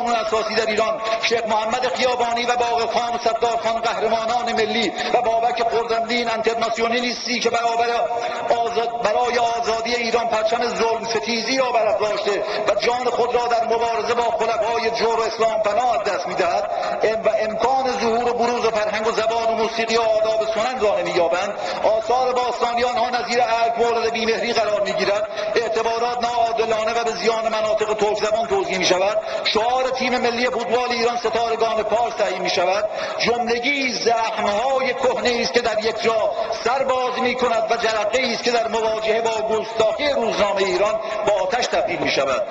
قانون اساسی در ایران شیخ محمد خیابانی و باقر خان و ستار خان قهرمانان ملی و بابک خرمدین انترناسیونالیستی که برای آزادی ایران پرچم ظلم ستیزی را برافراشته و جان خود را در مبارزه با خلفای جور و اسلام پناه از دست می‌دهد و امکان ظهور و بروز و فرهنگ و زبان و موسیقی و آداب سنن را نمی‌یابند، آثار باستانی آنها نظیر ارگ مورد بیمهری قرار می‌گیرد، اعتبارات ناعادلانه و به زیان مناطق ترک زبان توزیع می‌شود، شعار تیم ملی فوتبال ایران ستارگان پارس تعیین می‌شود، جملگی زخم‌های کهنه است که در یک جا سر باز می‌کند و جرقه‌ای است که در مواجهه با گستاخی روزنامه ایران با آتش تبدیل می‌شود.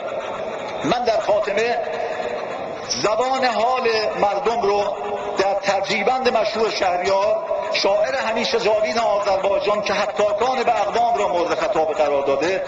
من در خاتمه زبان حال مردم رو در ترجیبند مشهور شهریار، شاعر همیشه جاوید آذربایجان که حکاکان به اقوام را مورد خطاب قرار داده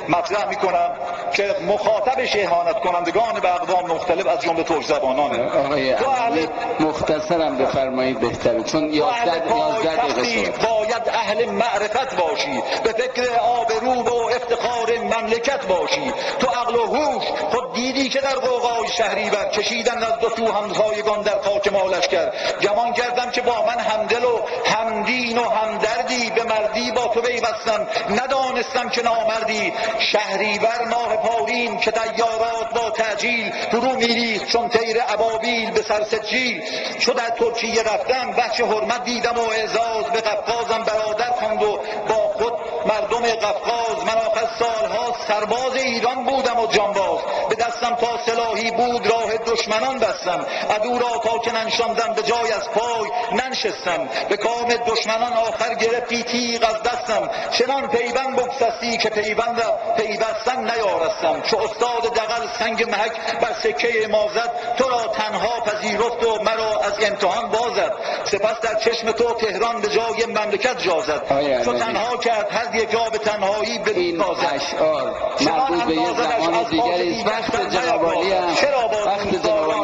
مطرح میکنم که مخاطبش اهانت کنندگان به اقوام مختلف از جمله ترک زبانانه. آقای علی مختصرم بفرمایید بهتره، چون 11 دقیقه باید اهل معرفت باشی، به فکر آبرو و افتخار مملکت باشی. تو عقل و هوش خود دیدی که در غوغای شهریور کشیدن از دو سو همسایگان در خاک ما لشکر. گمان کردم که با من همدل و همدین و همدردی، به مردی با تو پیوستم ندانستم که نامردی. شهریور ماه پارین که طیارات با تعجیل فرو میریخت چون طیر ابابیل به سر سجیل. چو در ترکیه رفتم وحش حرمت دیدم و اعزاز به قفقازم برادر خواند و با خود مردم قفقاز. من آخر سالها سرباز ایران بودم و جانباز، به دستم تا سلاحی بود راه دشمنان بستم. عدو را تا که ننشاندم به جای از پای ننشستم، به کام دشمنان آخر گرفتی تیغ از دستم. چنان پیوند بگسستی که پیوند پیوستن نیارستم. چو استاد دغل سنگ محک بر سکه ما زد، تو را تنها پذیرفت و مرا از امتحان بازد. سپس در چشم تو تهران به جای مملکت جا زد، چو تنها کرد هر یک را به تنهایی به این اشعار مربوط به یه زمان دیگری. وقت جناب عالی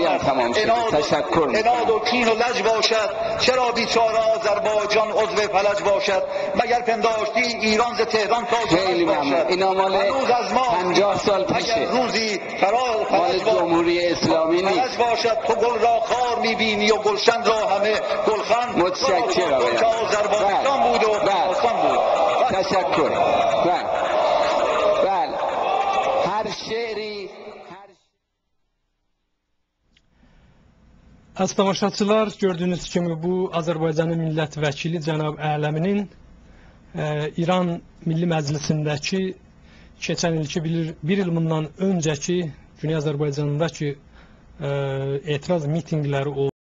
هم تمام شد. تشکر. اناد و کین و لج باشد، چرا بیچاره آذربایجان عضو فلج باشد. مگر پنداشتی ایران ز تهران تا خیلی ممنون. اینا مال 50 سال پیشه، روزی مال جمهوری اسلامی نیست. باشد تو گل را خار میبینی و گلشن را همه گلخن. متشکرم. آذربایجان بود و آسان بود. تشکر. بله هر şehri. Az tamaşaçılar, gördüğünüz kimi bu Azərbaycanın millət vəkili cənab Ələminin İran Milli Məclisindəki keçən ilki bir il bundan öncəki Güney Azərbaycanındakı etiraz mitinqləri oldu.